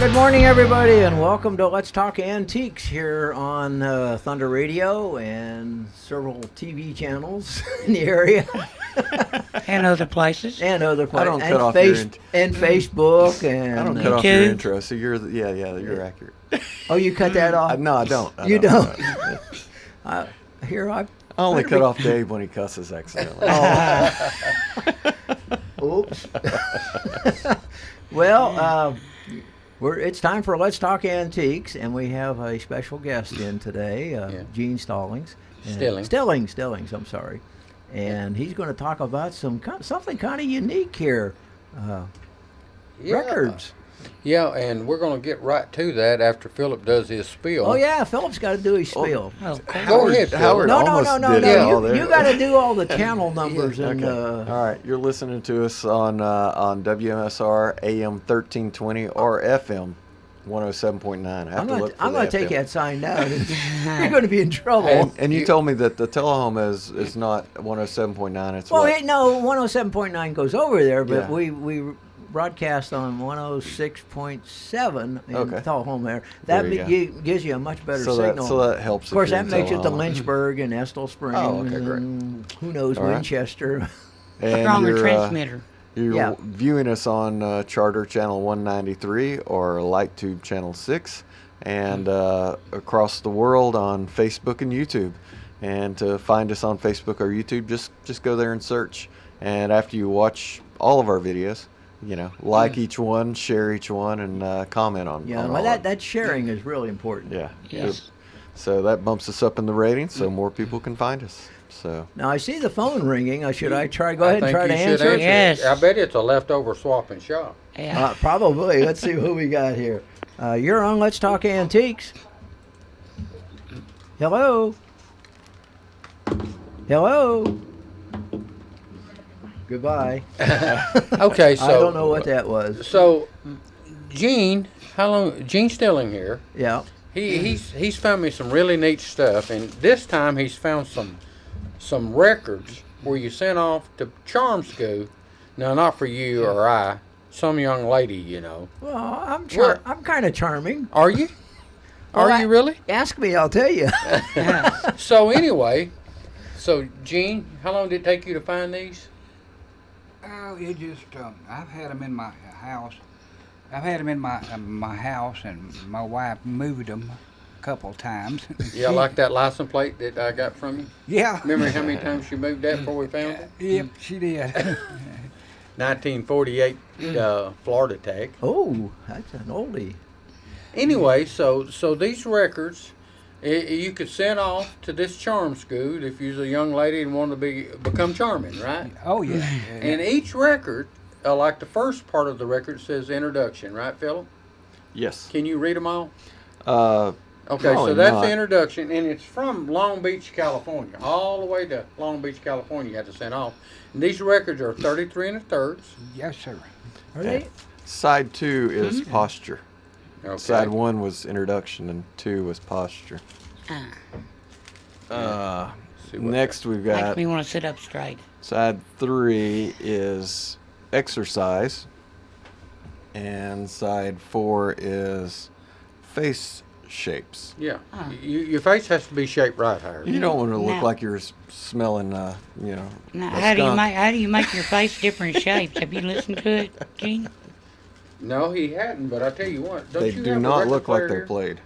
Good morning, everybody, and welcome to Let's Talk Antiques here on Thunder Radio and several TV channels in the area. And other places. And other places. I don't cut off your and Facebook and I don't cut off your intro, so you're accurate. Oh, you cut that off? No, I don't. You don't. I only cut off Dave when he cusses accidentally. Oops. Well, it's time for Let's Talk Antiques, and we have a special guest in today, Gene Stillings. Stillings, I'm sorry. And he's going to talk about something kind of unique here, records. Yeah, and we're going to get right to that after Philip does his spiel. Oh, yeah, Philip's got to do his spiel. Go ahead, Howard. No. You got to do all the channel numbers. Okay. All right, you're listening to us on WMSR AM 1320 or FM 107.9. I'm going to take that sign down. You're going to be in trouble. And you told me that the Telehome is not 107.9. It's well, what? no, 107.9 goes over there, but Yeah. we broadcast on 106.7 in Okay. Telehome there. That gives you a much better signal. So that helps. Of course, that makes it to Lynchburg and Estill Springs okay, great. and who knows, All right. Winchester. And Stronger transmitter. You're viewing us on Charter Channel 193 or LightTube Channel 6, and across the world on Facebook and YouTube. And to find us on Facebook or YouTube, just go there and search. And after you watch all of our videos, like each one, share each one, and comment on. Yeah, on well, all that sharing is really important. Yeah. Yes. So that bumps us up in the ratings, so more people can find us. So Now I see the phone ringing. Should I try? Go ahead and try to I think you should answer. Yes. I bet it's a leftover swap and shop. Yeah. Probably. Let's see who we got here. You're on Let's Talk Antiques. Hello. Hello. Goodbye. Okay, so I don't know what that was. So, Gene, Gene Stilling here. Yeah. He's found me some really neat stuff, and this time he's found some records where you sent off to charm school. Now, not for you or I, some young lady, Well, I'm Well- I'm kind of charming. Are you? Well, Are you really? Ask me, I'll tell you. So anyway, Gene, how long did it take you to find these? Oh, it just, I've had them in my house. I've had them in my house, and my wife moved them a couple of times. Yeah, like that license plate that I got from you. Yeah. Remember how many times she moved that before we found it? Yep, she did. 1948 Florida Tech. Oh, that's an oldie. Anyway, so these records, you could send off to this charm school if you're a young lady and want to become charming, right? Oh, yeah. And each record, like the first part of the record says introduction, right, Philip? yes. Can you read them all? Okay, Okay, so that's the introduction, and it's from Long Beach, California, all the way to Long Beach, California. You had to send off. And these records are 33 1/3. Yes, sir. Are they? Side 2 is posture. Okay. Side 1 was introduction, and 2 was posture. See what Next we've Makes got me want to sit up straight. side 3 is exercise, and side 4 is face shapes. Yeah, your face has to be shaped right, Howard. You don't want to look No. like you're smelling, Now, a how do you skunk. make your face different shapes? Have you listened to it, Gene? No, he hadn't, but I tell you what, don't They you do have a not record look like player they're here? played.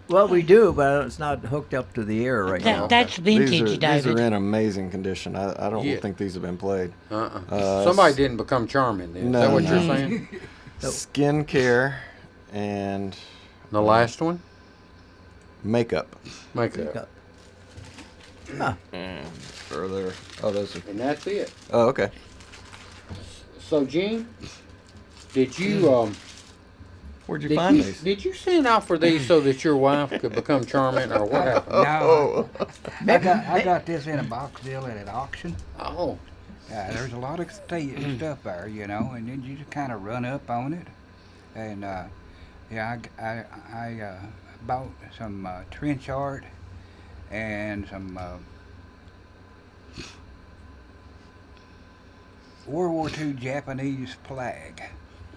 Well, we do, but it's not hooked up to the air right now. That's vintage, These David. are in amazing condition. I don't Yeah. think these have been played. Uh-uh. Somebody didn't become charming then. Is No, that what no. you're saying? Skin care and The last one? makeup. Makeup. And further. Oh, those are. And that's it. Oh, okay. So, Gene, did you Where'd you find these? did you send out for these so that your wife could become charming, or what happened? No, I got this in a box deal at an auction. Oh, There's a lot of stuff there, and then you just kind of run up on it. And I bought some trench art and some World War II Japanese flag.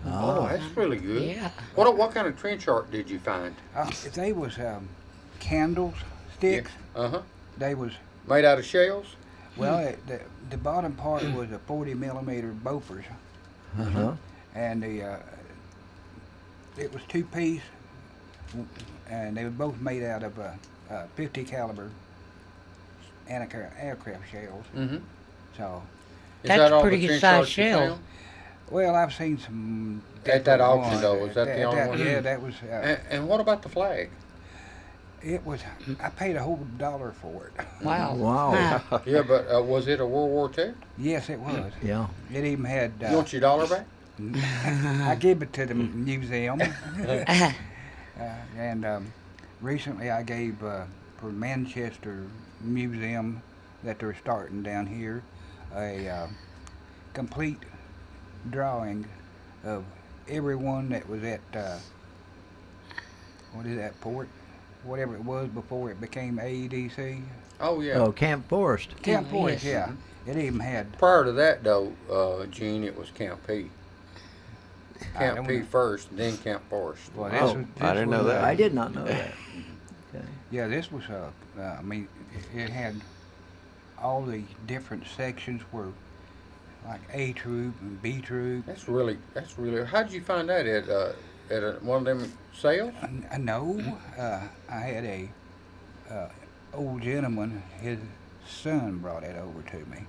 Oh, that's really good. Yeah. What kind of trench art did you find? They was candles, sticks. Yeah. Uh huh. They was Made out of shells. well. The bottom part was a 40mm Bofors, Uh-huh. and it was 2-piece, and they were both made out of 50 caliber aircraft shells. Mm-hmm. So, Is That's that all pretty the good trench sized art you shell. found? well, I've seen some At that different auction, ones. though, was that the only one? Yeah, that was. And what about the flag? It was. I paid a whole $1 for it. Wow. Wow. Huh. Yeah, but was it a World War II? Yes, it was. Yeah. It even had. You want your dollar back? I gave it to the museum. And recently I gave for Manchester Museum that they're starting down here a complete drawing of everyone that was at what is that port? Whatever it was before it became AEDC. Oh yeah. Oh, Camp Forest. Camp Oh, Forest, yes. yeah. It even had. Prior to that, though, Gene, it was Camp P. I Camp don't P know. first, then Camp Forest. Well, Oh, I didn't know was, that. I did not know that. Okay. Yeah, this was I mean, it had all the different sections were like A troop and B troop. That's really. How did you find that at one of them sales? I know. I had a old gentleman. His son brought it over to me.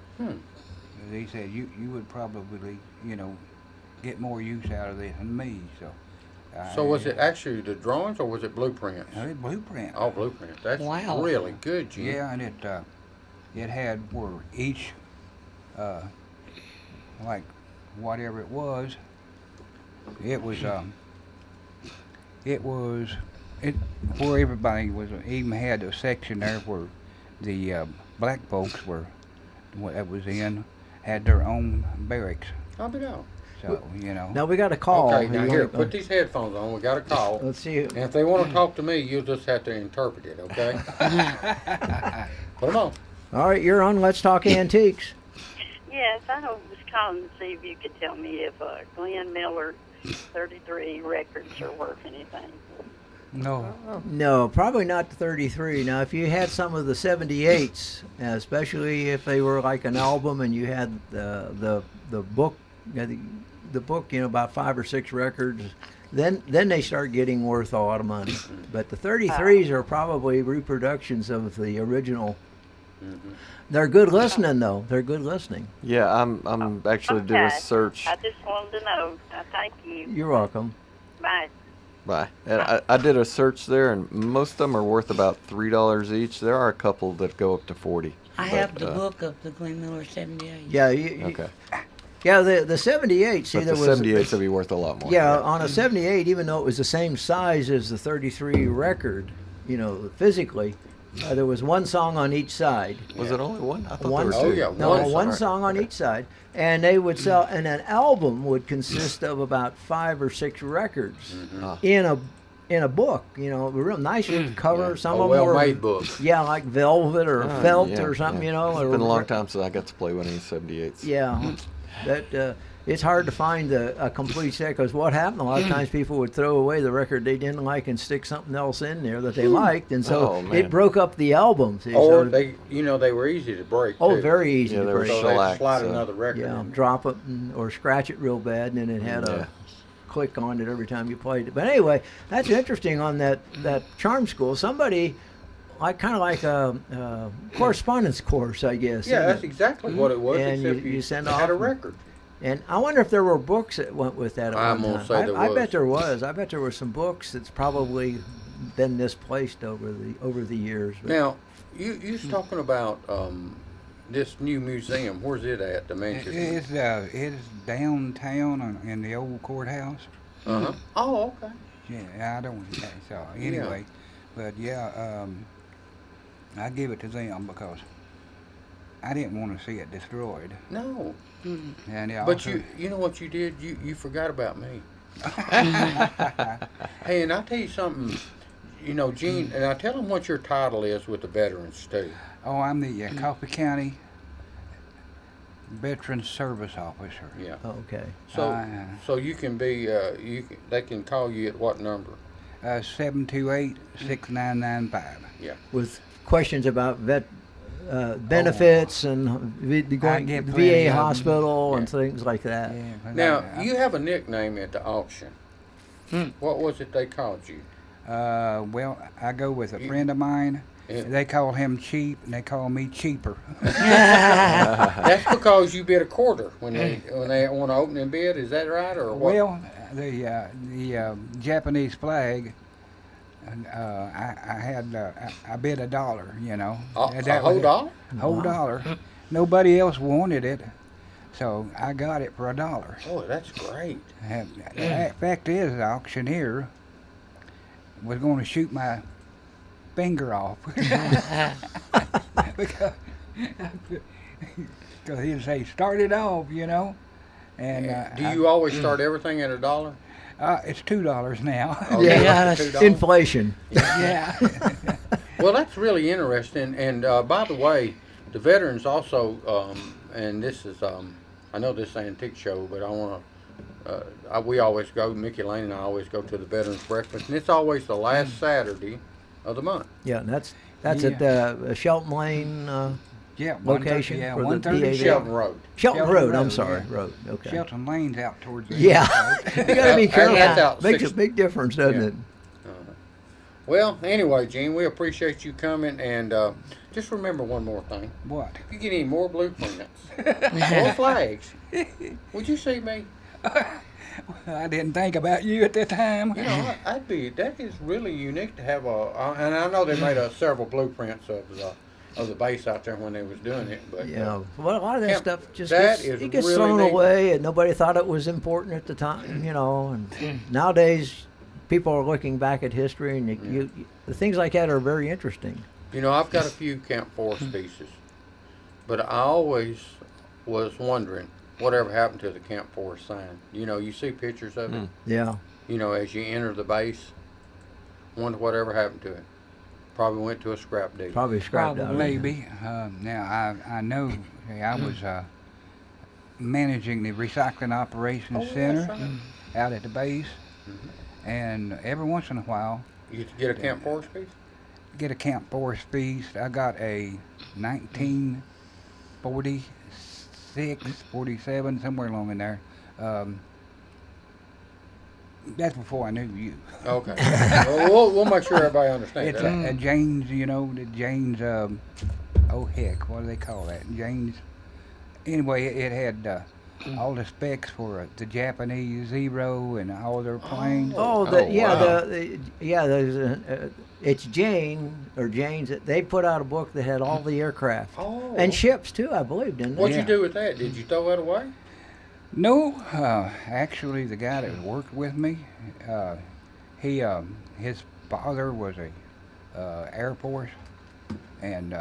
He said you would probably get more use out of this than me. So was it actually the drawings or was it blueprints? Blueprint? Oh, blueprints. That's Wow. really good, Gene. Yeah, and it had where each like whatever it was. It was where everybody was even had a section there where the black folks were what that was in had their own barracks. I'll be down. So Now we got a call. Okay, now You here, wanna- put these headphones on. We got a call. Let's see. And if they want to talk to me, you'll just have to interpret it, okay? Put them on. All right, you're on Let's Talk Antiques. Yes, I was calling to see if you could tell me if Glenn Miller 33 records are worth anything. no. No, probably not the 33. Now, if you had some of the 78s, especially if they were like an album and you had the book, the book, about 5 or 6 records, then they start getting worth a lot of money. But the 33s are probably reproductions of the original. They're good listening, though. They're good listening. Yeah, I'm actually doing a Okay. search. I just wanted to know. Thank you. You're welcome. Bye. Bye. And I did a search there, and most of them are worth about $3 each. There are a couple that go up to 40. I but, have the book of the Glenn Miller 78. Yeah. Okay. Yeah, the 78. See, But there the was 78s will be worth a lot more. Yeah, on a 78, even though it was the same size as the 33 record, physically, there was one song on each side. Was it only one? I thought One, there were two. yeah, no, one one song. song on each side, and they would sell. And an album would consist of about 5 or 6 records in a book. A real nice cover. Some A of them were well-made book. yeah, like velvet or felt Yeah, or something. yeah. Or It's been a long time since I got to play one of these 78s. Yeah, that it's hard to find a complete set because what happened a lot of times people would throw away the record they didn't like and stick something else in there that they liked, and so Oh, man. it broke up the album. See, Or so, they were easy to break. oh, too. very easy Yeah, to they were break. So they shellac, slide so- another record Yeah, in. drop it or scratch it real bad, and then it had Yeah. a click on it every time you played it. But anyway, that's interesting on that charm school. Somebody kind of like a correspondence course, I guess. Yeah, isn't that's it? exactly what it was. And except you send had a off- record. And I wonder if there were books that went with that at I'm one gonna time. say there I was. bet there was. I bet there were some books that's probably been misplaced over the years. But Now, you was talking about this new museum. Where's it at? The Manchester. It's downtown in the old courthouse. Uh-huh. Oh, okay. Yeah, I don't. So anyway, but yeah, I give it to them because I didn't want to see it destroyed. No. And it But also, you know what you did? You forgot about me. Hey, and I'll tell you something. Gene, and I tell them what your title is with the veterans too. I'm the Coffee County Veteran Service Officer. Yeah. Okay. So so you can be they can call you at what number? 728-6995. Yeah. With questions about benefits and going get to plenty VA of 'em. hospital and Yeah. things like that. Yeah, 'cause Now I- you have a nickname at the auction. What was it they called you? well, I go with a friend of mine. Yeah. They call him Cheap, and they call me Cheaper. That's because you bid a quarter when they want to open and bid. Is that right or what? Well, the Japanese flag. I bid $1. You know. a That whole was it. dollar? Whole Wow. dollar. Nobody else wanted it, so I got it for $1. Oh, that's great. And the fact is, the auctioneer was going to shoot my finger off because he'd say, "Start it off," you know. And Do you always start everything at $1? it's $2 now. Oh, Yeah. $2? Inflation. Yeah. Well, that's really interesting. And by the way, the veterans also, and this is, I know this is an antique show, but I want to, we always go, Mickey Lane and I always go to the Veterans Breakfast, and it's always the last Saturday of the month. Yeah, and that's at Shelton Lane Yeah. location 130, yeah, for the 130 VA. Shelton Road. Shelton Shelton Road. I'm Road, sorry, yeah. road. Okay. Shelton Lane's out towards the Yeah, you got to be And careful. that's out Makes a 60. big difference, doesn't Yeah. it? Well, anyway, Gene, we appreciate you coming, and just remember one more thing. What? If you get any more blueprints or flags, would you see me? I didn't think about you at that time. You know, that is really unique to have and I know they made several blueprints of the base out there when they was doing it, but Yeah, well, a lot of that Yeah, stuff just that gets, is it gets really thrown neat. away, and nobody thought it was important at the time, you know. And nowadays, people are looking back at history, and the things like that are very interesting. you know, I've got a few Camp Forest pieces, but I always was wondering whatever happened to the Camp Forest sign. You know, you see pictures of it, Yeah, you know, as you enter the base. Wonder whatever happened to it. Probably went to a scrap dealer. probably scrapped out. Maybe. Now I know. I was managing the recycling operations center that's right. out at the base, and every once in a while You get a Camp Forest piece? get a Camp Forest feast. I got a 1946, 47, somewhere along in there. That's before I knew you. Okay. Well, we'll make sure everybody understands It's that. a James, you know, the James, oh heck, what do they call that? James. Anyway, it had all the specs for the Japanese Zero and all their planes. Oh, wow. there's it's Jane or Jane's. They put out a book that had all the aircraft Oh. and ships too, I believe, didn't they? What'd you Yeah. do with that? Did you throw that away? No, actually, the guy that worked with me, his father was a Air Force, and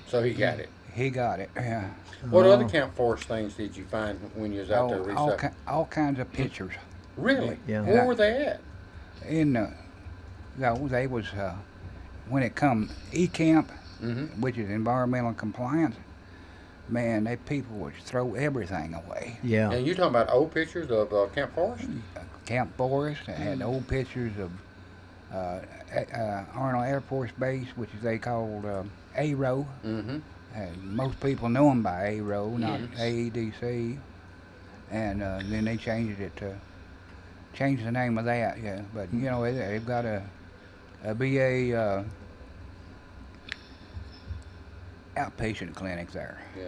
So he got it. he got it. Yeah. What Oh. other Camp Forest things did you find when you was out there researching? all kinds of pictures. Really? Yeah. Where were they at? In they was when it come E-Camp, Mm-hmm. which is environmental compliance. Man, they people would throw everything away. Yeah. And you talking about old pictures of Camp Forest? Camp Forest had old pictures of Arnold Air Force Base, which they called ARO. Mm-hmm. Most people know them by ARO, not Yes. AEDC. And then they changed the name of that. Yeah, but you know they've got a VA outpatient clinic there. Yeah.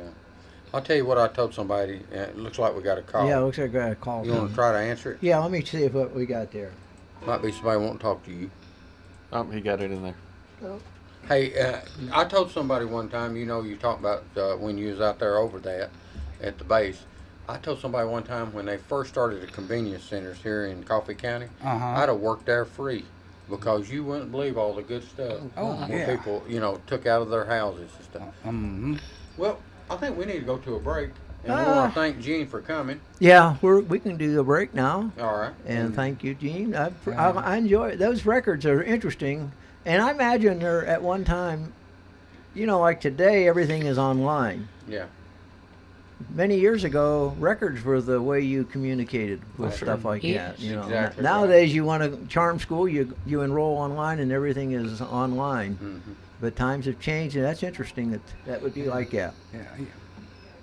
I'll tell you what I told somebody. It looks like we got a call. Yeah, it looks like I got a call. You want coming. to try to answer it? Yeah, let me see what we got there. Might be somebody wanting to talk to you. He got it in there. Hey, I told somebody one time, you know, you talk about when you was out there over that at the base. I told somebody one time when they first started the convenience centers here in Coffee County, I'd have worked there free because you wouldn't believe all the good stuff Oh, when yeah. people, you know, took out of their houses and stuff. Mm-hmm. Well, I think we need to go to a break, and we Ah. want to thank Gene for coming. Yeah, we can do the break now. All right. And thank you, Gene. I enjoy it. Those records are interesting, and I imagine there at one time like today, everything is online. Yeah. Many years ago, records were the way you communicated with Sure. stuff like Yes. that. You know, Exactly nowadays you want to charm school, you enroll online, and everything is online. Mm-hmm. But times have changed, and that's interesting. That would be like that. Yeah.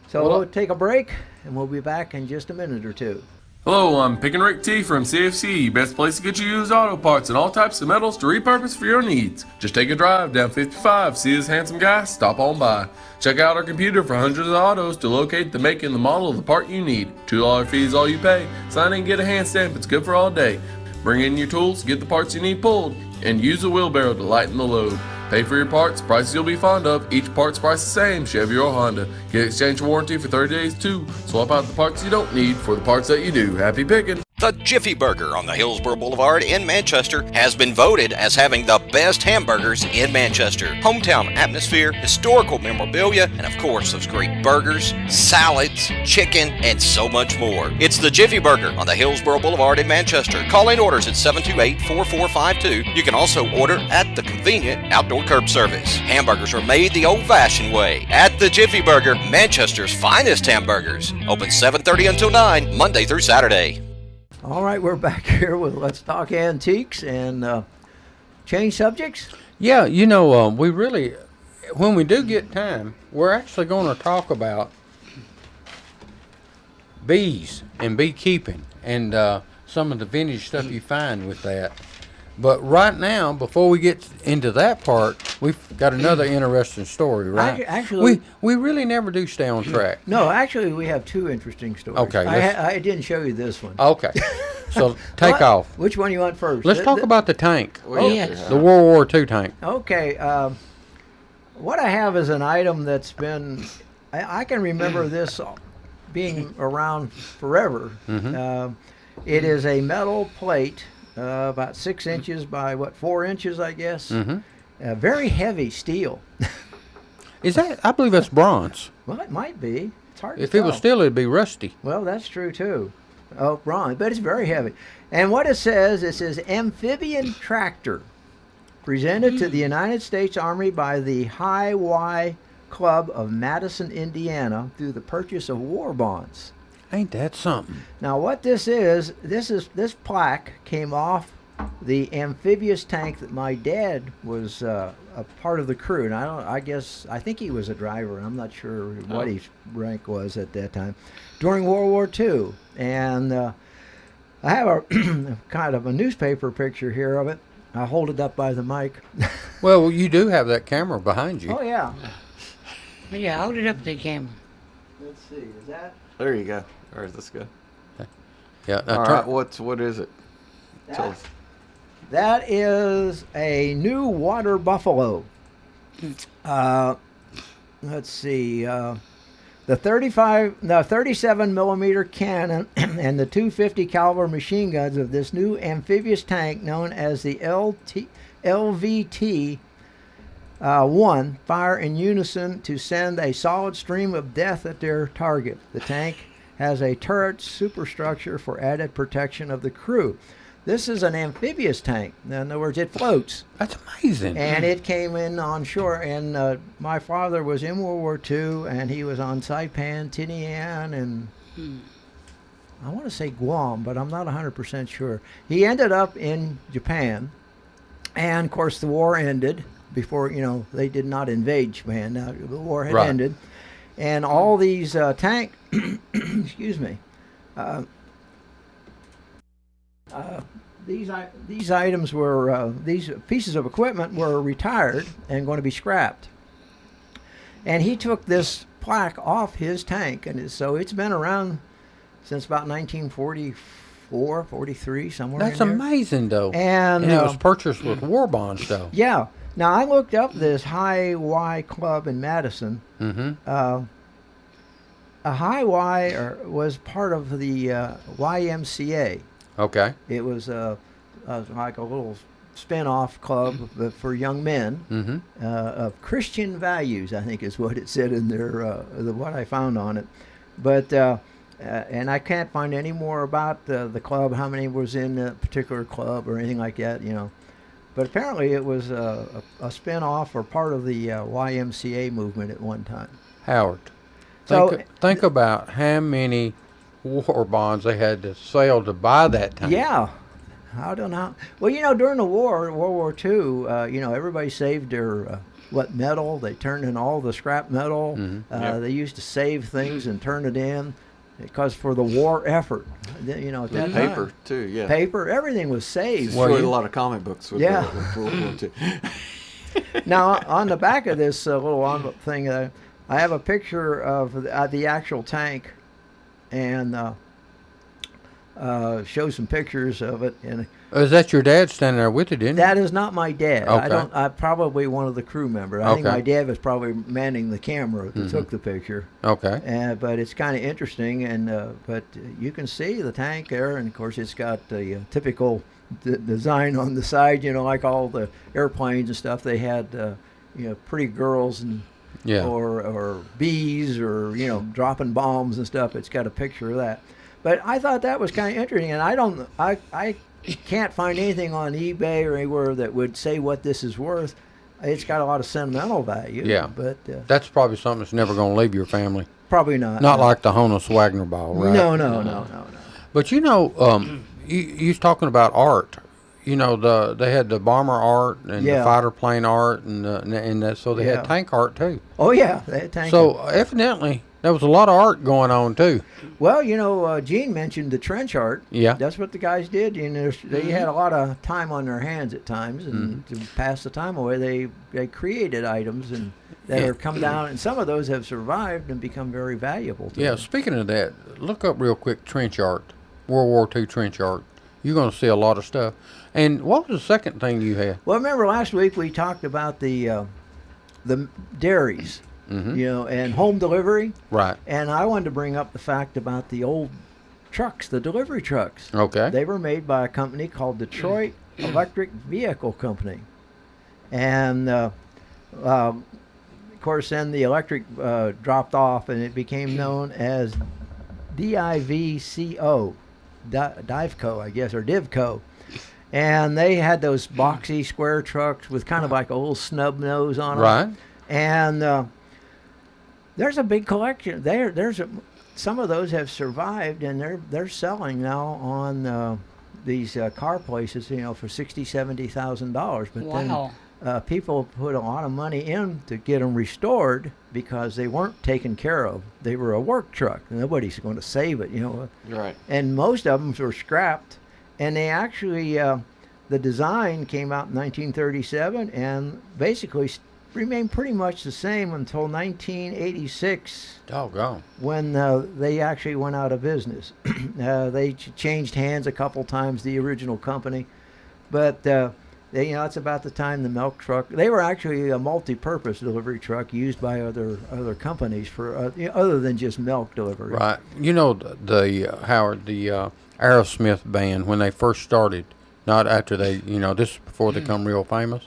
So Well, we'll take a break, and we'll be back in just a minute or two. Hello, I'm Pick and Rick T from CFC, best place to get you used auto parts and all types of metals to repurpose for your needs. Just take a drive down 55, see this handsome guy, stop on by. Check out our computer for hundreds of autos to locate the make and the model of the part you need. $2 fee is all you pay. Sign in, get a hand stamp, it's good for all day. Bring in your tools, get the parts you need pulled, and use a wheelbarrow to lighten the load. Pay for your parts, prices you'll be fond of. Each part's price the same, Chevy or Honda. Get exchange warranty for 30 days too. Swap out the parts you don't need for the parts that you do. Happy picking! The Jiffy Burger on the Hillsborough Boulevard in Manchester has been voted as having the best hamburgers in Manchester. Hometown atmosphere, historical memorabilia, and of course those great burgers, salads, chicken, and so much more. It's the Jiffy Burger on the Hillsborough Boulevard in Manchester. Call in orders at 728-4452. You can also order at the convenient outdoor curb service. Hamburgers are made the old-fashioned way at the Jiffy Burger, Manchester's finest hamburgers. Open 7:30 until 9, Monday through Saturday. All right, we're back here with Let's Talk Antiques and change subjects. Yeah, we really, when we do get time, we're actually going to talk about bees and beekeeping and some of the vintage stuff you find with that. But right now, before we get into that part, we've got another interesting story, right? Actually, we really never do stay on track. no, actually, we have two interesting stories. Okay, I didn't show you this one. Okay, so take off. Which one you want first? Let's talk about the tank, Yes. the World War II tank. Okay, what I have is an item that's been, I can remember this being around forever. It is a metal plate, about 6 inches by 4 inches, I guess. Very heavy steel. Is that? I believe that's bronze. Well, it might be. It's hard to If it was tell. steel, it'd be rusty. Well, that's true too. Oh, bronze, but it's very heavy. And what it says amphibian tractor, presented to the United States Army by the High Y Club of Madison, Indiana, through the purchase of war bonds. Ain't that something? Now, what this plaque came off the amphibious tank that my dad was a part of the crew, and I think he was a driver. I'm not sure what his rank was at that time during World War II. And I have a kind of a newspaper picture here of it. I hold it up by the mic. Well, you do have that camera behind you. Oh yeah. Yeah, hold it up to the camera. Let's see. Is that? There you go. Or is this good? Yeah. All right. What is it? Tell us. That is a new water buffalo. Let's see. The 37 millimeter cannon and the 250 caliber machine guns of this new amphibious tank, known as the LVT 1, fire in unison to send a solid stream of death at their target. The tank has a turret superstructure for added protection of the crew. This is an amphibious tank. In other words, it floats. That's amazing. And it came in on shore. And my father was in World War II, and he was on Saipan, Tinian, and I want to say Guam, but I'm not 100% sure. He ended up in Japan, and of course the war ended before, they did not invade Japan. Now, the war had ended. And all these tank, excuse me, these items were, these pieces of equipment were retired and going to be scrapped. And he took this plaque off his tank, and so it's been around since about 1944, 43, somewhere That's in there. Amazing, though. And it was purchased with war bonds, though. Yeah. Now, I looked up this High Y Club in Madison. A High Y was part of the YMCA. Okay. It was like a little spin-off club for young men of Christian values, I think is what it said in there, what I found on it. But, and I can't find any more about the club, how many was in a particular club or anything like that, But apparently it was a spin-off or part of the YMCA movement at one time. Howard, So think about how many war bonds they had to sell to buy that tank. yeah, I don't know. Well, during the war, World War II, everybody saved their metal. They turned in all the scrap metal. They used to save things and turn it in because for the war effort, at that Paper time, too, yeah. paper, everything was saved. Destroyed a lot of comic books with, with World War II. Now, on the back of this little envelope thing, I have a picture of the actual tank, and show some pictures of it. And Is that your dad standing there with it, isn't it? that is not my dad. Okay. I'm probably one of the crew members. I think my dad was probably manning the camera that took the picture. Okay. But it's kind of interesting, and but you can see the tank there, and of course it's got the typical design on the side. Like all the airplanes and stuff, they had pretty girls and or bees or dropping bombs and stuff. It's got a picture of that. But I thought that was kind of interesting, and I can't find anything on eBay or anywhere that would say what this is worth. It's got a lot of sentimental value. Yeah. But that's probably something that's never going to leave your family. Probably not. Not like the Honus Wagner ball, right? No. But you was talking about art. They had the bomber art and the fighter plane art and that, so they had tank art too. Oh yeah, they had tank. So evidently there was a lot of art going on too. Well, Gene mentioned the trench art. Yeah. That's what the guys did. They had a lot of time on their hands at times, and to pass the time away, they created items that have come down, and some of those have survived and become very valuable to them. Speaking of that, look up real quick trench art, World War II trench art. You're going to see a lot of stuff. And what was the second thing you had? Well, remember last week we talked about the dairies, and home delivery. Right. And I wanted to bring up the fact about the old trucks, the delivery trucks. Okay. They were made by a company called Detroit Electric Vehicle Company. And, of course, then the electric dropped off, and it became known as DIVCO, Divco, I guess, or Divco. And they had those boxy square trucks with kind of like a little snub nose on them. Right. And there's a big collection. Some of those have survived, and they're selling now on these car places, for $60,000, $70,000. But then people put a lot of money in to get them restored because they weren't taken care of. They were a work truck. Nobody's going to save it, Right. And most of them were scrapped. And they actually, the design came out in 1937 and basically remained pretty much the same until 1986. Doggone. When they actually went out of business. They changed hands a couple times, the original company. But, that's about the time the milk truck, they were actually a multi-purpose delivery truck used by other companies for, other than just milk delivery. Right. Howard, the Aerosmith band, when they first started, not after they, this is before they become real famous,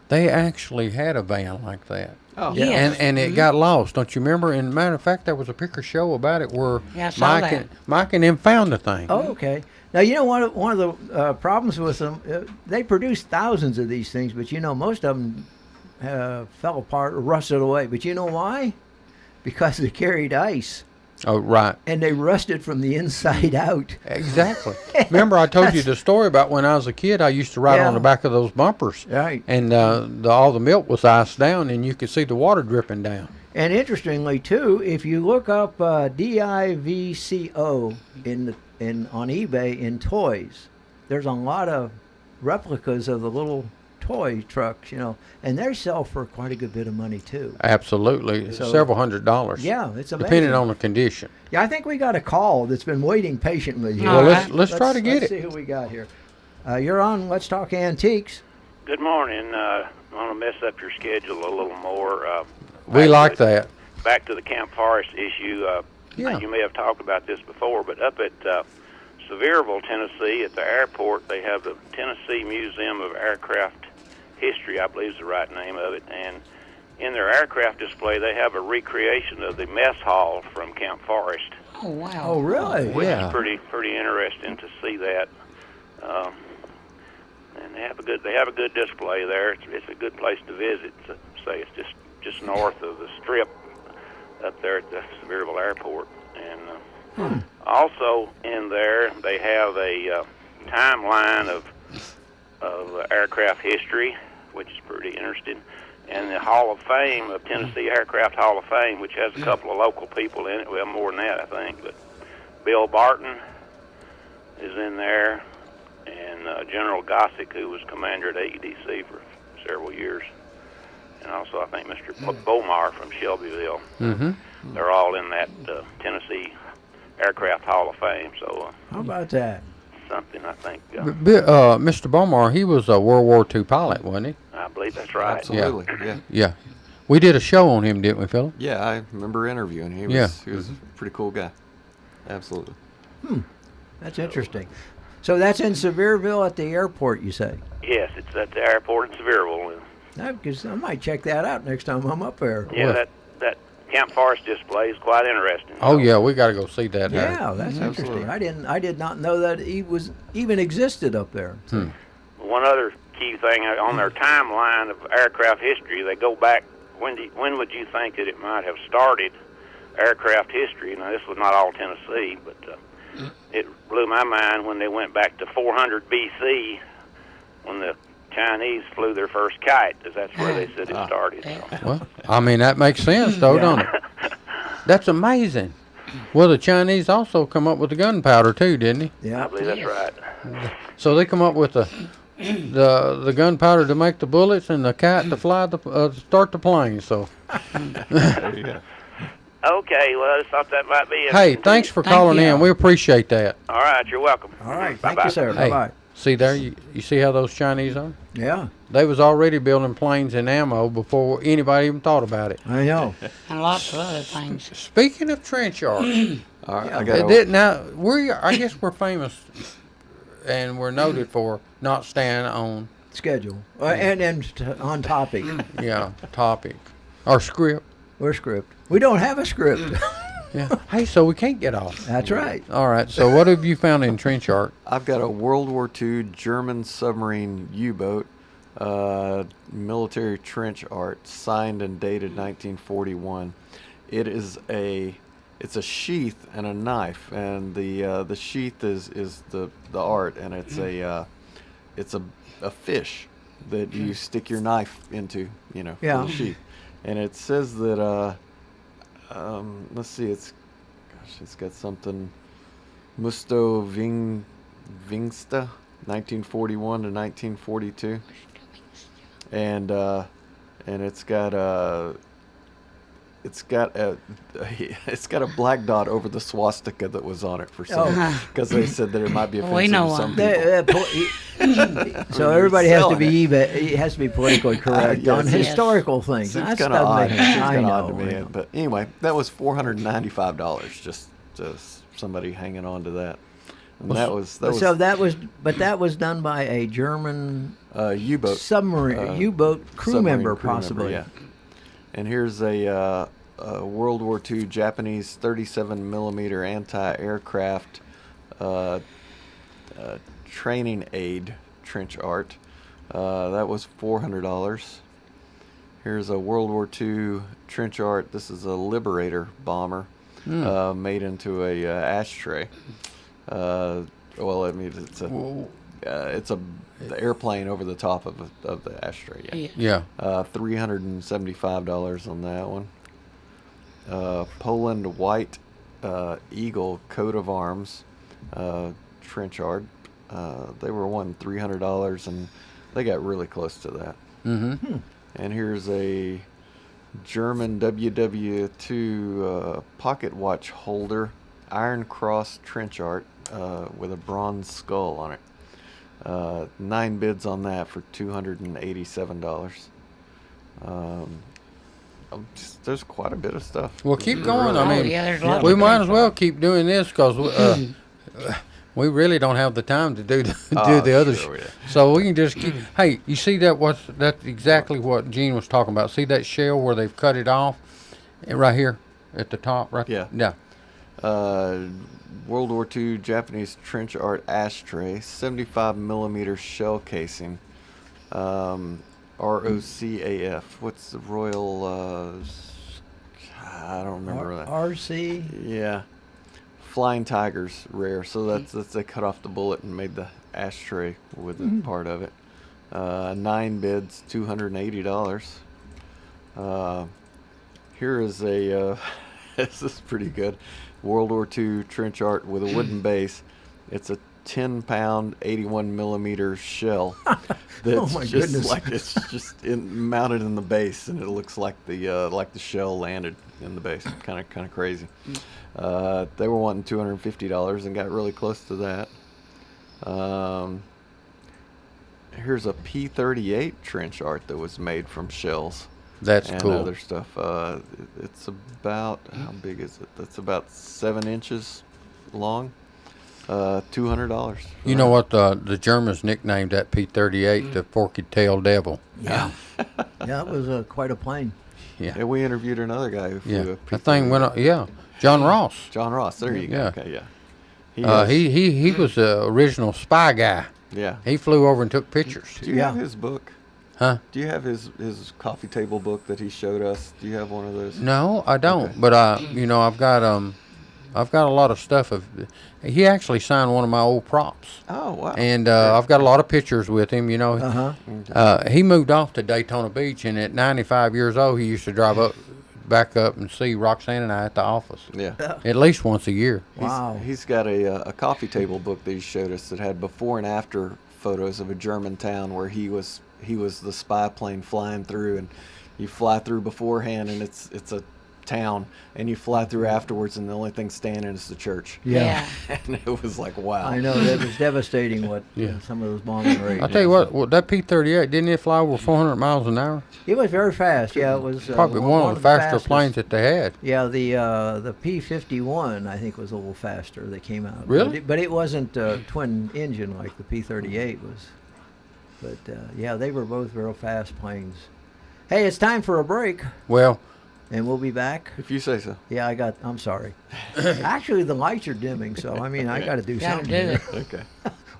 they actually had a van like that. Oh, yeah. And it got lost. Don't you remember? And matter of fact, there was a picture show about it where Mike and them found the thing. Oh, okay. Now, one of the problems with them, they produced thousands of these things, but most of them fell apart or rusted away. But you know why? Because they carried ice. Oh, right. And they rusted from the inside out. Exactly. Remember, I told you the story about when I was a kid, I used to ride on the back of those bumpers. Right. And all the milk was iced down, and you could see the water dripping down. And interestingly, too, if you look up DIVCO on eBay in toys, there's a lot of replicas of the little toy trucks, and they sell for quite a good bit of money too. Absolutely, So, several $100s. Yeah, it's amazing. Depending on the condition. Yeah, I think we got a call that's been waiting patiently. Well, let's try to get Let's see who we got here. You're on Let's Talk Antiques. Good morning. I want to mess up your schedule a little more. We like that. Back to the Camp Forest issue. Yeah. You may have talked about this before, but up at Sevierville, Tennessee, at the airport, they have the Tennessee Museum of Aircraft History, I believe is the right name of it. And in their aircraft display, they have a recreation of the mess hall from Camp Forest. Oh, wow. Oh, really? Which Yeah. is pretty interesting to see that. And they have a good display there. It's a good place to visit. Say it's just north of the Strip up there at the Sevierville Airport, and also in there they have a timeline of aircraft history, which is pretty interesting. And the Hall of Fame of Tennessee Aircraft Hall of Fame, which has a couple of local people in it. Well, more than that, I think. But Bill Barton is in there, and General Gossick, who was commander at AEDC for several years. And also, I think Mr. Bomar from Shelbyville. Mm-hmm. They're all in that Tennessee Aircraft Hall of Fame. So how about that? Something I think. Mr. Bomar, he was a World War II pilot, wasn't he? I believe that's right. Absolutely, yeah. We did a show on him, didn't we, Philip? Yeah, I remember interviewing him. He was a pretty cool guy. Absolutely. That's interesting. So that's in Sevierville at the airport, you say? Yes, it's at the airport in Sevierville. Because I might check that out next time I'm up there. Yeah, that Camp Forest display is quite interesting. Oh yeah, we got to go see that. Yeah, that's interesting. I did not know that he was even existed up there. One other key thing on their timeline of aircraft history, they go back. When would you think that it might have started aircraft history? Now, this was not all Tennessee, but it blew my mind when they went back to 400 BC when the Chinese flew their first kite, because that's where they said it started. So. Well, I mean, that makes sense, though, don't it? That's amazing. Well, the Chinese also come up with the gunpowder, too, didn't they? Yeah, I believe that's right. So they come up with the gunpowder to make the bullets and the kite to fly start the plane. So. Okay, well, I just thought that might be it. Hey, thanks for calling in. We appreciate that. All right, you're welcome. All right, thank you, sir. Hey, Bye-bye. see there, you see how those Chinese are? Yeah. They was already building planes and ammo before anybody even thought about it. I know. And lots of other things. Speaking of trench arts, All right, I guess we're famous and we're noted for not staying on Schedule. And on topic. topic. Our script. We're script. We don't have a script. Yeah. Hey, so we can't get off. That's right. All right. So what have you found in trench art? I've got a World War II German submarine U-boat, military trench art, signed and dated 1941. It's a sheath and a knife, and the sheath is the art, and it's a fish that you stick your knife into, for the sheath. And it says that let's see, it's got something, Musto Vingsta, 1941 to 1942, and it's got a black dot over the swastika that was on it for some, because they said that it might be offensive to some people. So everybody has to be it has to be politically correct on historical things. It's kind of odd. It's kind of odd to me. But anyway, that was $495. Just somebody hanging on to that. And that was done by a German U-boat submarine U-boat crew member, possibly. Yeah. And here's a World War II Japanese 37 millimeter anti-aircraft training aid trench art. That was $400. Here's a World War II trench art. This is a Liberator bomber made into a ashtray. It's the airplane over the top of the ashtray. Yeah. $375 on that one. Poland White Eagle coat of arms trench art. They were wanting $300, and they got really close to that. Mm-hmm. And here's a German WW2 pocket watch holder, Iron Cross trench art with a bronze skull on it. 9 bids on that for $287. There's quite a bit of stuff. Well, keep going. I mean, there's a lot we of might as well keep doing this because we really don't have the time to do the others. Sure, yeah. So we can just keep. Hey, you see that? That's exactly what Gene was talking about. See that shell where they've cut it off, right here at the top, right? Yeah. Yeah. World War II Japanese trench art ashtray, 75 millimeter shell casing, ROCAF. What's the Royal? I don't remember that. RC. Yeah, Flying Tigers rare. So that's they cut off the bullet and made the ashtray with a part of it. 9 bids, $280. Here is a this is pretty good. World War II trench art with a wooden base. It's a 10-pound, 81-millimeter shell. That's Oh my just goodness. like it's just mounted in the base, and it looks like the shell landed in the base. Kind of crazy. They were wanting $250 and got really close to that. Here's a P-38 trench art that was made from shells. That's and cool. other stuff. It's about, how big is it? That's about 7 inches long. $200. You know what the Germans nicknamed that P-38 the Forky-tailed Devil. Yeah. Yeah, it was quite a plane. Yeah, we interviewed another guy who flew a That thing went up. Yeah, John Ross. John Ross. There you go. Yeah. Okay, yeah. He was the original spy guy. Yeah. He flew over and took pictures. Do you have his book? Huh? Do you have his coffee table book that he showed us? Do you have one of those? No, I don't. Okay. But I've got a lot of stuff of. He actually signed one of my old props. Oh wow! And I've got a lot of pictures with him. You know. He moved off to Daytona Beach, and at 95 years old, he used to drive back up and see Roxanne and I at the office. Yeah. At least once a year. Wow. He's got a coffee table book that he showed us that had before and after photos of a German town where he was the spy plane flying through, and you fly through beforehand and it's a town, and you fly through afterwards and the only thing standing is the church. Yeah. And it was like, wow. I know, that was devastating what some of those bombing rates. I'll tell you what, that P-38, didn't it fly over 400 miles an hour? It was very fast. Yeah, it was probably one of the faster fastest planes that they had. Yeah, the P-51 I think was a little faster that came out. Really? But it wasn't twin engine like the P-38 was. But yeah, they were both real fast planes. Hey, it's time for a break. Well, and we'll be back. If you say so. Yeah, I'm sorry. Actually, the lights are dimming, so I mean, I got to do something. Gotta do it. Okay.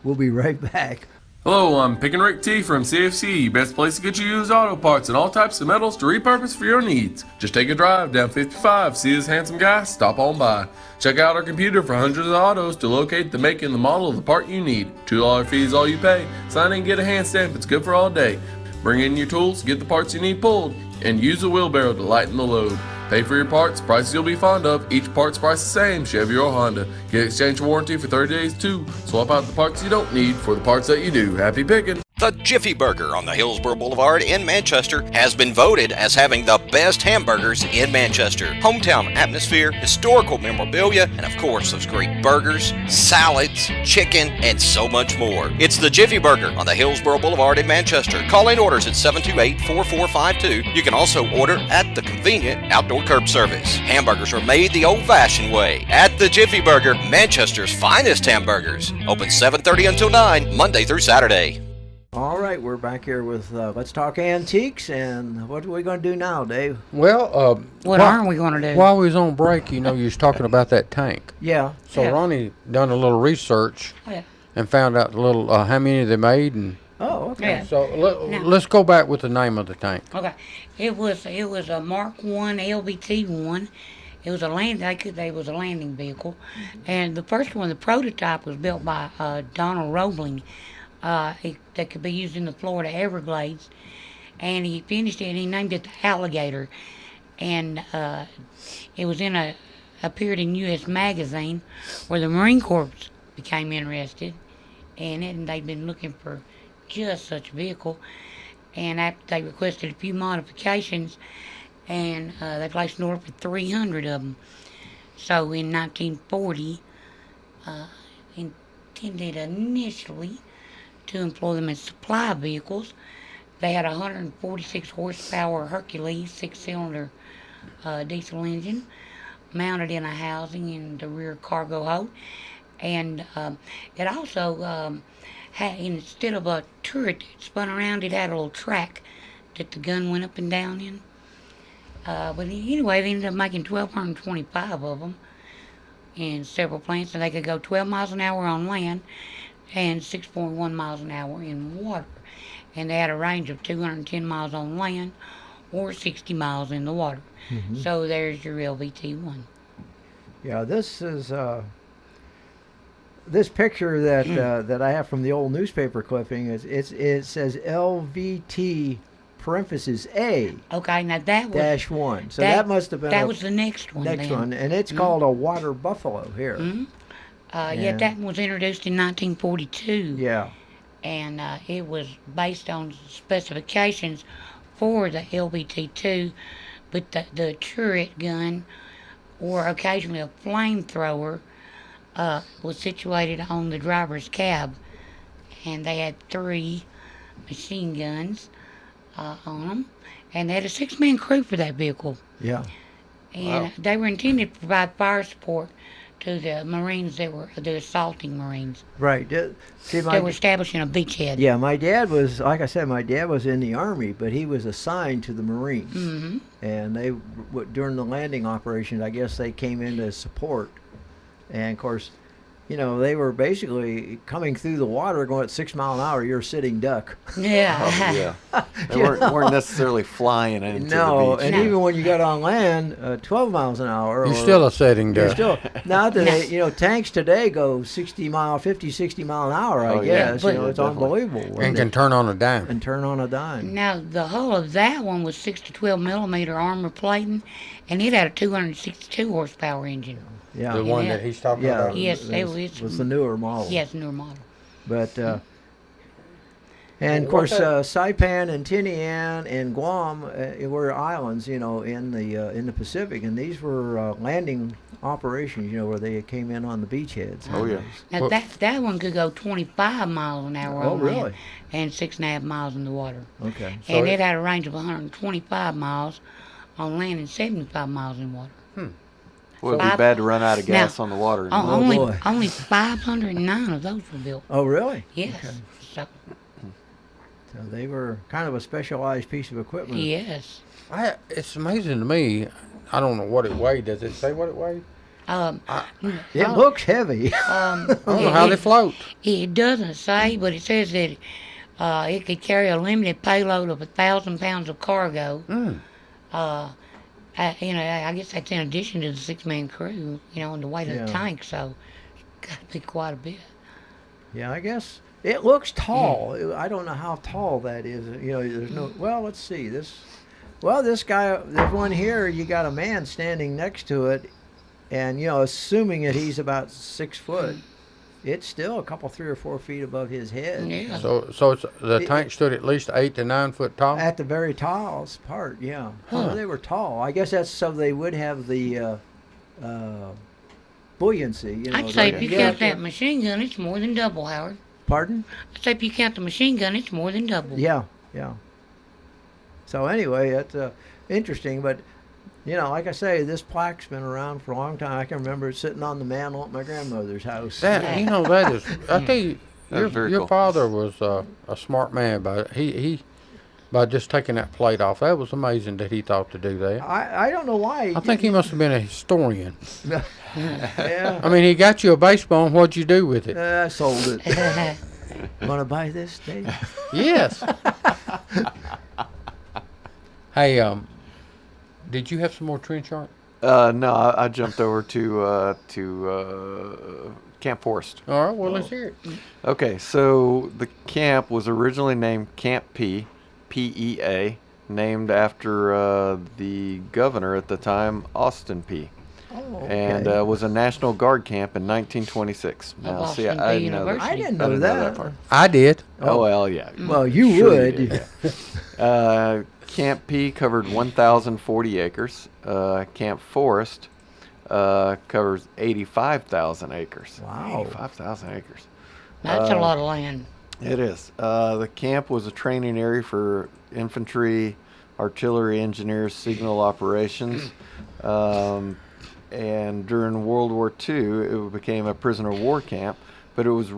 We'll be right back. Hello, I'm Pick and Rick T from CFC, best place to get you used auto parts and all types of metals to repurpose for your needs. Just take a drive down 55, see this handsome guy, stop on by. Check out our computer for hundreds of autos to locate the make and the model of the part you need. $2 fee is all you pay. Sign in and get a hand stamp, it's good for all day. Bring in your tools, get the parts you need pulled, and use a wheelbarrow to lighten the load. Pay for your parts, prices you'll be fond of. Each part's price the same, Chevy or Honda. Get exchange warranty for 30 days too. Swap out the parts you don't need for the parts that you do. Happy picking! The Jiffy Burger on the Hillsborough Boulevard in Manchester has been voted as having the best hamburgers in Manchester. Hometown atmosphere, historical memorabilia, and of course those great burgers, salads, chicken, and so much more. It's the Jiffy Burger on the Hillsborough Boulevard in Manchester. Call in orders at 728-4452. You can also order at the convenient outdoor curb service. Hamburgers are made the old-fashioned way at the Jiffy Burger, Manchester's finest hamburgers. Open 7:30 until 9, Monday through Saturday. All right, we're back here with Let's Talk Antiques, and what are we going to do now, Dave? Well, What aren't we going to do? While we was on break, you was talking about that tank. Yeah. So Yeah. Ronnie done a little research Yeah. and found out a little how many they made, and Oh, okay. Yeah. so let's go back with the name of the tank. Okay. It was a Mark 1 LBT-1. It was a was a landing vehicle, and the first one, the prototype, was built by Donald Roebling. That could be used in the Florida Everglades, and he finished it and he named it the Alligator, and it was appeared in U.S. Magazine, where the Marine Corps became interested in it, and they'd been looking for just such a vehicle, and after they requested a few modifications, and they placed an order for 300 of them. So in 1940, intended initially to employ them as supply vehicles. They had a 146 horsepower Hercules 6-cylinder diesel engine mounted in a housing in the rear cargo hold, and it also had, instead of a turret that spun around, it had a little track that the gun went up and down in. But anyway, they ended up making 1,225 of them in several plants, and they could go 12 miles an hour on land and 6.1 miles an hour in water. and they had a range of 210 miles on land or 60 miles in the water. So there's your LVT-1. Yeah, this is this picture that that I have from the old newspaper clipping. It says LVT parentheses A Okay, now that was dash one. So that must have been that was the next one. next then. one, and it's called a water buffalo here. Yeah, that one was introduced in 1942. Yeah. And it was based on specifications for the LVT-2, but the turret gun, or occasionally a flamethrower, was situated on the driver's cab, and they had 3 machine guns on them, and they had a 6-man crew for that vehicle. Yeah. And they were intended to provide fire support to the Marines that were the assaulting Marines. Right. See, They were establishing a beachhead. yeah, my dad was, like I said, my dad was in the Army, but he was assigned to the Marines. And they, during the landing operations, I guess they came in to support. And of course, you know, they were basically coming through the water going at 6 miles an hour. You're a sitting duck. Yeah. Oh, yeah. They weren't necessarily flying into No, the beach. and even when you got on land, 12 miles an hour. You're or- still a setting You're duck. still not that they, you know, tanks today go 60 mile, 50, 60 mile an hour. I Oh, yeah. guess But- you know it's Definitely. unbelievable. And can turn on a dime. and turn on a dime. Now, the hull of that one was 6 to 12 millimeter armor plating, and it had a 262 horsepower engine. Yeah, The one that he's talking yeah, about. Yes, it was the newer model. Yes, newer model. But and of Well, course, what Saipan and Tinian and Guam were islands, you know, in the Pacific, and these were landing operations, you know, where they came in on the beachheads. Oh, yeah. Now, Well- that one could go 25 miles an hour Oh, on really? land and 6.5 miles in the water. Okay. So And it- it had a range of 125 miles on land and 75 miles in water. Well, it'd be Five- bad to run out of gas Now, on the water. Oh, only boy. only 509 of those were built. Oh, really? Yes. So, So they were kind of a specialized piece of equipment. yes. It's amazing to me. I don't know what it weighed. Does it say what it weighed? It looks heavy. I don't know how they float. It doesn't say, but it says that it could carry a limited payload of 1,000 pounds of cargo. You know, I guess that's in addition to the 6-man crew, you know, and the weight of Yeah. the tank, so it's got to be quite a bit. Yeah, I guess it looks tall. I don't know how tall that is. You know, there's no. Well, let's see this. Well, this guy, there's one here. You got a man standing next to it, and you know, assuming that he's about 6 foot, it's still a couple, 3 or 4 feet above his head. Yeah. So it's, the tank stood at least 8 to 9 foot tall. At the very tallest part, yeah. Well, they were tall. I guess that's so they would have the buoyancy. You know, I'd say the- if you yeah, count that machine gun, it's more than double, Howard. Pardon? I'd say if you count the machine gun, it's more than double. Yeah, yeah. So anyway, it's interesting, but you know, like I say, this plaque's been around for a long time. I can remember it sitting on the mantle at my grandmother's house. That, you know, that is. I tell you, That's very your cool. father was a smart man, but he by just taking that plate off, that was amazing that he thought to do that. I don't know why. I think he must have been a historian. Yeah. I mean, he got you a baseball. What'd you do with it? I sold it. Want to buy this, Dave? Yes. Hey, did you have some more trench art? No, I jumped over to Camp Forest. All right, well, let's hear it. Okay, so the camp was originally named Camp P, P-E-A, named after the governor at the time, Austin P. Oh, And was a National Guard camp in 1926. Now, see, Austin I P didn't know that. University. I didn't I know didn't that. part. I did. Oh, well, yeah. Well, you Sure would. did, yeah. Camp P covered 1,040 acres. Camp Forest covers 85,000 acres. Wow. 85,000 acres. That's a lot of land. It is. The camp was a training area for infantry, artillery engineers, signal operations. And during World War II, it became a prisoner of war camp. But it was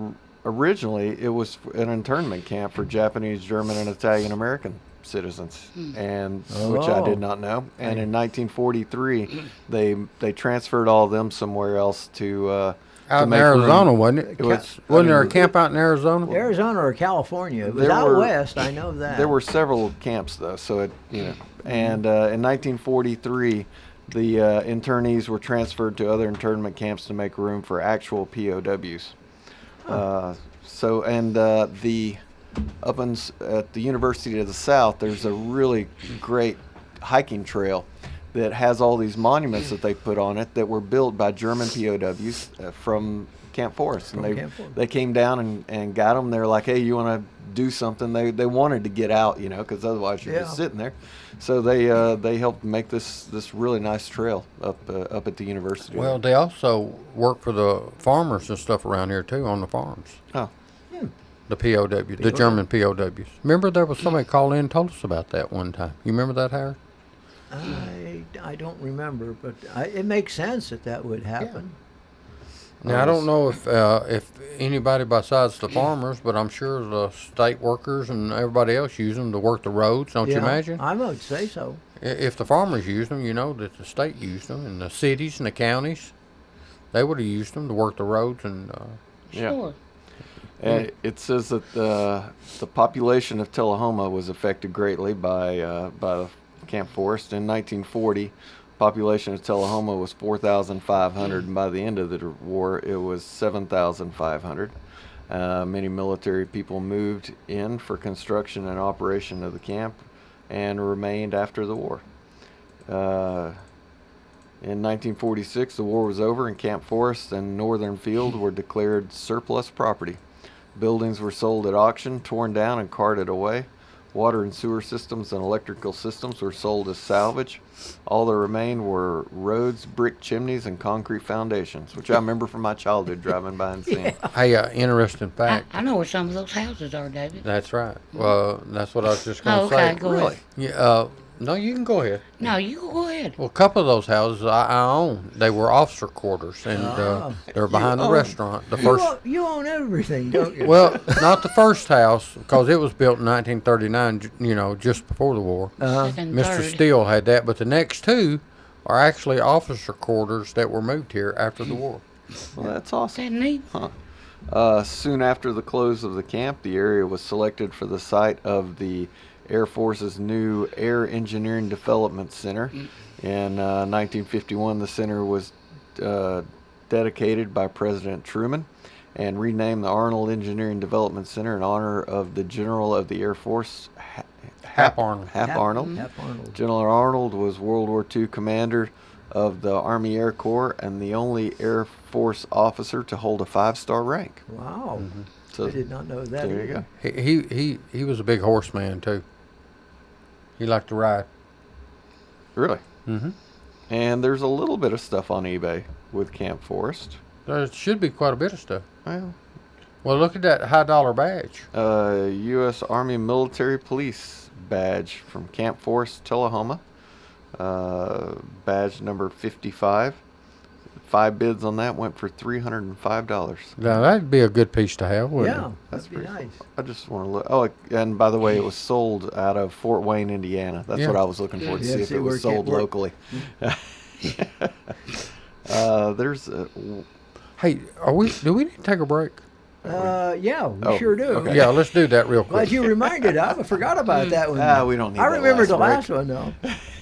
originally it was an internment camp for Japanese, German, and Italian American citizens, and which I Oh. did not know. And in 1943, they transferred all of them somewhere else to Out in make Arizona, room. wasn't it? It was, Wasn't there a camp out in Arizona? Arizona or California. It was There out were- west. I know that. There were several camps though, so it and in 1943, the internees were transferred to other internment camps to make room for actual POWs. At the University of the South, there's a really great hiking trail that has all these monuments that they put on it that were built by German POWs from Camp Forest, and they came down and got them. They're like, hey, you want to do something? They wanted to get out, because otherwise you're just sitting there. So they helped make this really nice trail up at the university. Well, they also work for the farmers and stuff around here too on the farms. Oh. The POWs, the German POWs. Remember there was somebody called in and told us about that one time. You remember that, Howard? I don't remember, but it makes sense that would happen. Now I don't know if anybody besides the farmers, but I'm sure the state workers and everybody else use them to work the roads. Don't you imagine? I would say so. If the farmers used them, that the state used them, and the cities and the counties, they would have used them to work the roads and. Sure. And it says that the population of Tullahoma was affected greatly by the Camp Forest. In 1940, population of Tullahoma was 4,500, and by the end of the war, it was 7,500. Many military people moved in for construction and operation of the camp and remained after the war. In 1946, the war was over, and Camp Forest and Northern Field were declared surplus property. Buildings were sold at auction, torn down, and carted away. Water and sewer systems and electrical systems were sold as salvage. All that remained were roads, brick chimneys, and concrete foundations, which I remember from my childhood driving by and seeing. Hey, interesting fact. I know where some of those houses are, David. That's right. Well, that's what I was just going to okay, say. go ahead. Yeah. No, you can go ahead. No, you go ahead. Well, a couple of those houses I own. They were officer quarters, and they're behind the restaurant. The first. You own everything, don't you? Well, not the first house, because it was built in 1939. Just before the war. Mr. Steele had that, but the next two are actually officer quarters that were moved here after the war. Well, that's awesome. Isn't that neat? Huh. Soon after the close of the camp, the area was selected for the site of the Air Force's new Air Engineering Development Center. In 1951, the center was dedicated by President Truman and renamed the Arnold Engineering Development Center in honor of the General of the Air Force, Hap Arnold. Hap Arnold. General Arnold was World War II commander of the Army Air Corps and the only Air Force officer to hold a 5-star rank. Wow. So I did not know that. There you go. He was a big horseman too. He liked to ride. Really? Mm-hmm. And there's a little bit of stuff on eBay with Camp Forest. There should be quite a bit of stuff. Well, look at that high dollar badge. U.S. Army Military Police badge from Camp Forest, Tullahoma. Badge number 55. 5 bids on that went for $305. Now that'd be a good piece to have, wouldn't it? That's pretty nice. Cool. I just want to look. Oh, and by the way, it was sold out of Fort Wayne, Indiana. That's what I was looking for to see if it was sold locally. There's. Hey, do we need to take a break? Yeah, we sure do. Okay. Yeah, let's do that real quick. Glad you reminded. I forgot about that one. We don't need. I remember the last one though.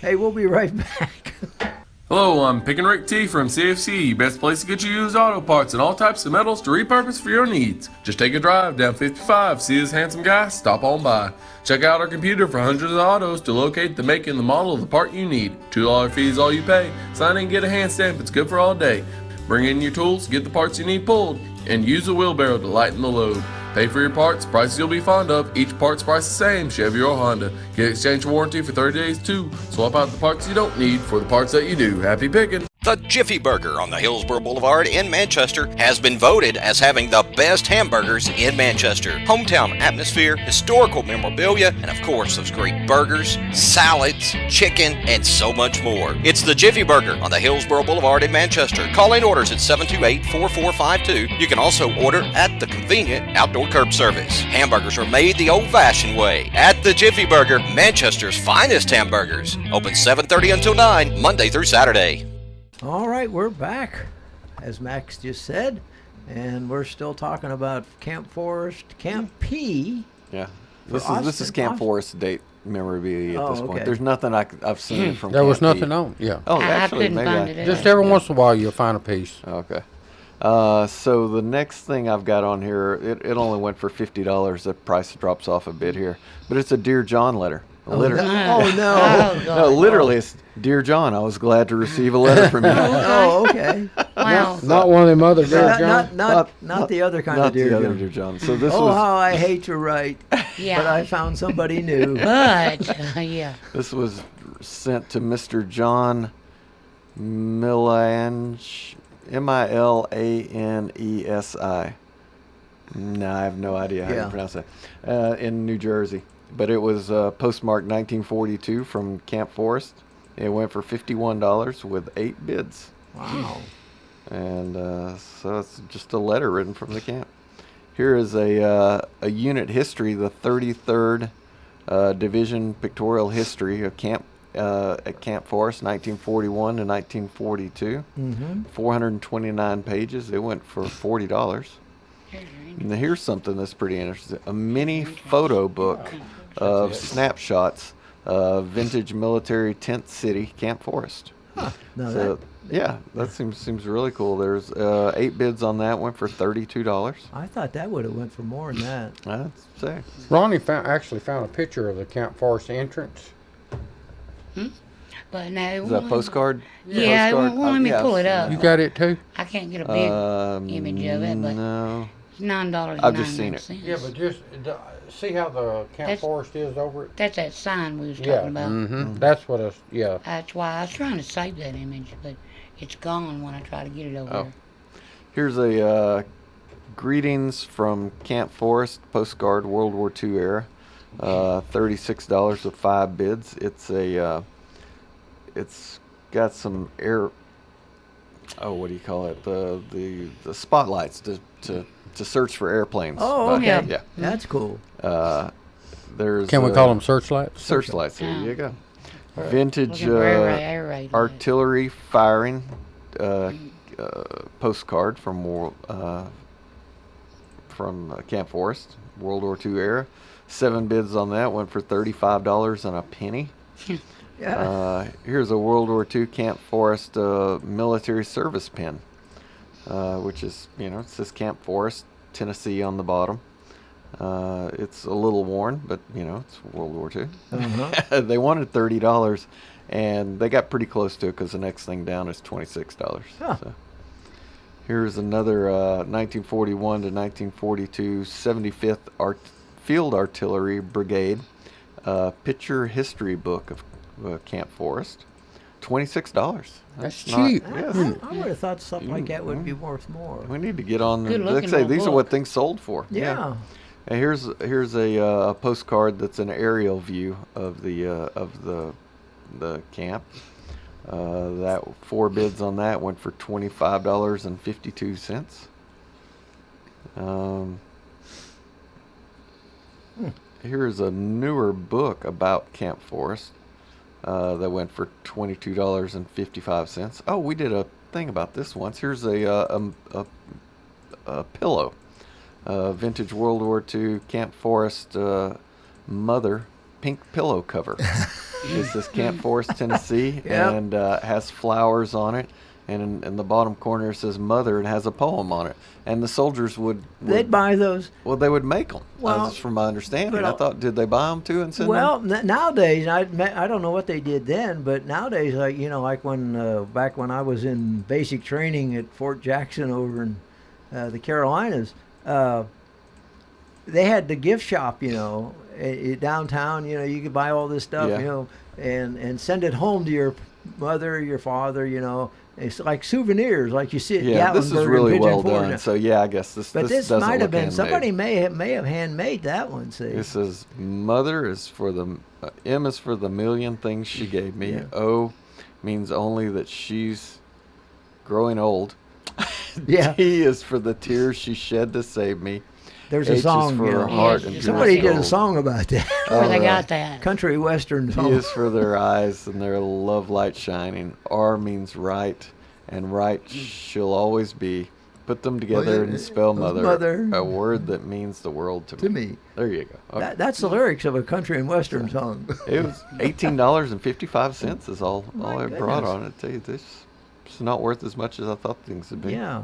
Hey, we'll be right back. Hello, I'm Pick and Rick T from CFC, best place to get you used auto parts and all types of metals to repurpose for your needs. Just take a drive down 55, see this handsome guy, stop on by. Check out our computer for hundreds of autos to locate the make and the model of the part you need. $2 fee is all you pay. Sign in, get a hand stamp, it's good for all day. Bring in your tools, get the parts you need pulled, and use a wheelbarrow to lighten the load. Pay for your parts, prices you'll be fond of. Each part's price the same, Chevy or Honda. Get exchange warranty for 30 days too. Swap out the parts you don't need for the parts that you do. Happy picking! The Jiffy Burger on the Hillsborough Boulevard in Manchester has been voted as having the best hamburgers in Manchester. Hometown atmosphere, historical memorabilia, and of course those great burgers, salads, chicken, and so much more. It's the Jiffy Burger on the Hillsborough Boulevard in Manchester. Call in orders at 728-4452. You can also order at the convenient outdoor curb service. Hamburgers are made the old-fashioned way at the Jiffy Burger, Manchester's finest hamburgers. Open 7:30 until 9, Monday through Saturday. All right, we're back. As Max just said, and we're still talking about Camp Forest, Camp P. Yeah. For This is Camp Forest date memorabilia at this point. okay. There's nothing I've seen from There was Camp P. nothing on. Yeah. Oh, I actually, couldn't maybe find it. Just every once in a while you'll find a piece. Okay. So the next thing I've got on here, it only went for $50. The price drops off a bit here, but it's a Dear John letter. Oh no! Oh, no. Oh, No, God. literally, it's Dear John. I was glad to receive a letter from you. Oh, okay. Wow. Not one of them other Dear John. Not the other kind Not of Dear the other John. Dear John. So this Oh, was how I hate to write, Yeah. but I found somebody new. But yeah. this was sent to Mr. John Milanesi, Milanesi. No, I have no idea how Yeah. you pronounce that. In New Jersey, but it was postmarked 1942 from Camp Forest. It went for $51 with 8 bids, Wow. and so it's just a letter written from the camp. Here is a unit history, the 33rd Division Pictorial History of Camp at Camp Forest, 1941 to 1942. Mm-hmm. 429 pages. It went for $40. And here's something that's pretty interesting: a mini photo book of snapshots of vintage military tent city, Camp Forest. No, So yeah, that seems really cool. There's 8 bids on that. Went for $32. I thought that would have went for more than that. I'd say. Ronnie actually found a picture of the Camp Forest entrance. But no. Is that a postcard? Yeah, Postcard? well, let me yeah, pull I've it seen up. You got it too? I can't get a big image of it, but No. it's $9.99. I've just seen it. Yeah, but just see how the Camp That's- Forest is over it. That's that sign we was Yeah, talking about. mm-hmm. That's what it's. Yeah. That's why I was trying to save that image, but it's gone when I try to get it over Oh. there. Here's a greetings from Camp Forest postcard, World War II era. $36 with 5 bids. It's got some air. Oh, what do you call it? The spotlights to search for airplanes. Oh, But, okay. yeah. That's cool. There's. Can we call them searchlights? searchlights? There you go. Looking Vintage for air raid. artillery firing postcard from Camp Forest, World War II era. 7 bids on that, went for $35 and a penny. Yeah. Here's a World War II Camp Forest military service pin, which is, it says Camp Forest, Tennessee on the bottom. It's a little worn, but, it's World War II. Uh-huh. They wanted $30, and they got pretty close to it because the next thing down is $26. Huh. So. Here's another 1941 to 1942 75th Field Artillery Brigade picture history book of Camp Forest. $26. That's not- cheap. I would have thought something like that would be worth more. We need to get on. Good Like I looking say, little these are book. what things sold for. Yeah. And here's a postcard that's an aerial view of the camp. That 4 bids on that went for $25.52. Here's a newer book about Camp Forest that went for $22.55. Oh, we did a thing about this once. Here's a pillow, vintage World War II Camp Forest mother pink pillow cover. It says Camp Forest, Tennessee, Yep. and has flowers on it. And in the bottom corner it says mother and has a poem on it. And the soldiers would They'd buy those. well, they would make them. Well, That's from my understanding. but I thought, did they buy them too and send Well, them? nowadays, I don't know what they did then, but nowadays, like when back when I was in basic training at Fort Jackson over in the Carolinas, they had the gift shop, downtown. You could buy all this stuff, Yeah. and send it home to your mother, your father. It's like souvenirs, like you see at Yeah, this is Gatlinburg and really Pigeon well Forge. done. So yeah, I guess this. But this doesn't might have look been somebody handmade. may have handmade that one. See, It says mother is for the M is for the million things she gave me. Yeah. O means only that she's growing old. Yeah. T is for the tears she shed to save me. there's H a song. is for you her know. heart Yes, and Somebody pure did a soul. song about that. Where they Alright. got that? Country western T song. is for their eyes and their love light shining. R means right, and right she'll always be. Put them together and spell mother, mother. a word that means the world to me. There you go. Okay. That's the lyrics of a country and western song. It was $18.55 is all I brought on it. Tell you this, it's not worth as much as I thought things would be. Yeah.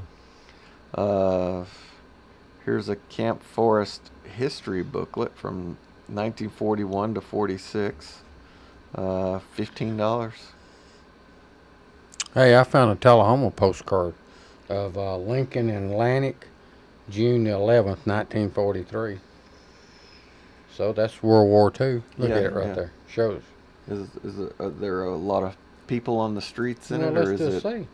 Here's a Camp Forest history booklet from 1941 to 46. $15. Hey, I found a Tullahoma postcard of Lincoln and Atlantic, June 11th, 1943. So that's World War II. Look at it right there. Shows. Is there a lot of people on the streets in Well, it, let's or is just it? see.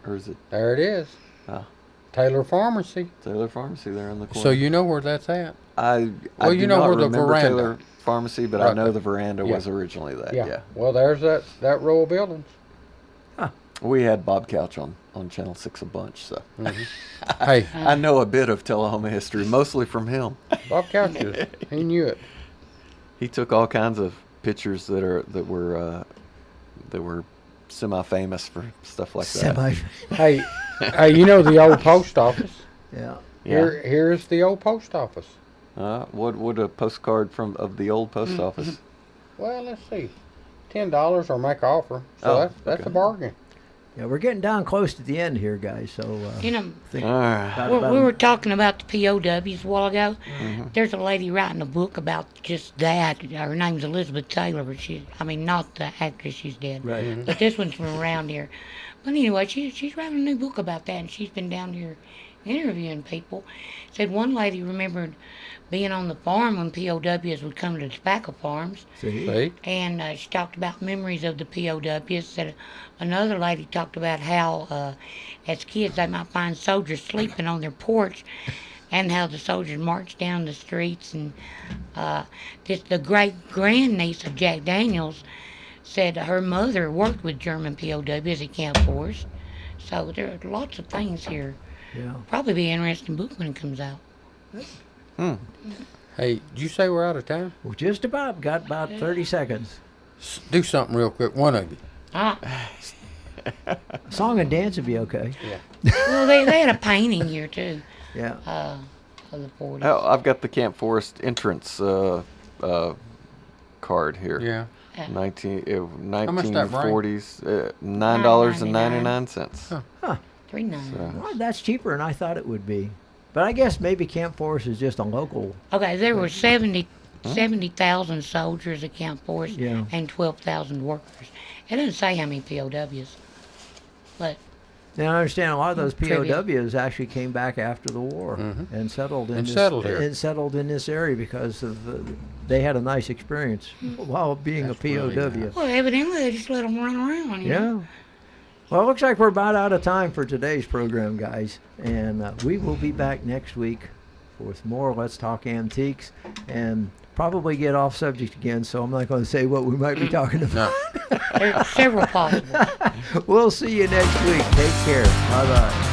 Or is it There it is. Ah. Taylor Pharmacy. Taylor Pharmacy there in the corner? So you know where that's at? I you do know not where the remember veranda. Taylor Pharmacy, but I Right know there. the veranda Yeah. was originally that. Yeah. Yeah. Well, there's that row of buildings. We had Bob Couch on Channel 6 a bunch, so Hey, I know a bit of Tullahoma history, mostly from him. Bob Couches, he knew it. He took all kinds of pictures that were semi-famous for stuff like that. Hey, you know the old post office? Yeah. Here's the old post office. What would a postcard of the old post office? Well, let's see. $10 or make an offer. So that's okay. a bargain. Yeah, we're getting down close to the end here, guys. So You know, think All right. we were talking about the POWs a while ago. There's a lady writing a book about just that. Her name's Elizabeth Taylor, but not the actress, she's dead. Right. But this one's from around here. But anyway, she's writing a new book about that, and she's been down here interviewing people. Said one lady remembered being on the farm when POWs would come to the tobacco farms. See? And she talked about memories of the POWs. Said another lady talked about how, as kids, they might find soldiers sleeping on their porch, and how the soldiers marched down the streets. And the great grandniece of Jack Daniels said her mother worked with German POWs at Camp Forest. So there are lots of things here. Yeah. Probably be an interesting book when it comes out. Hey, did you say we're out of time? Well, just about. Got about 30 seconds. Do something real quick. One of you. Song and dance would be okay. Well, they had a painting here, too, Yeah. of the 40s. Oh, I've got the Camp Forest entrance card here. Yeah. 1940s, $9.99. $3.99. Well, that's cheaper than I thought it would be. But I guess maybe Camp Forest is just a local. Okay, there were 70,000 soldiers at Camp Forest Yeah. and 12,000 workers. It doesn't say how many POWs, but Now I understand a lot of those Trivia. POWs actually came back after the war and settled in And this, settled here. and settled in this area because of they had a nice experience while being a POW. well, evidently they just let them run around. You know? Yeah. Well, it looks like we're about out of time for today's program, guys. And we will be back next week with more Let's Talk Antiques and probably get off subject again, so I'm not going to say what we might be talking about. There are several possible. We'll see you next week. Take care. Bye-bye.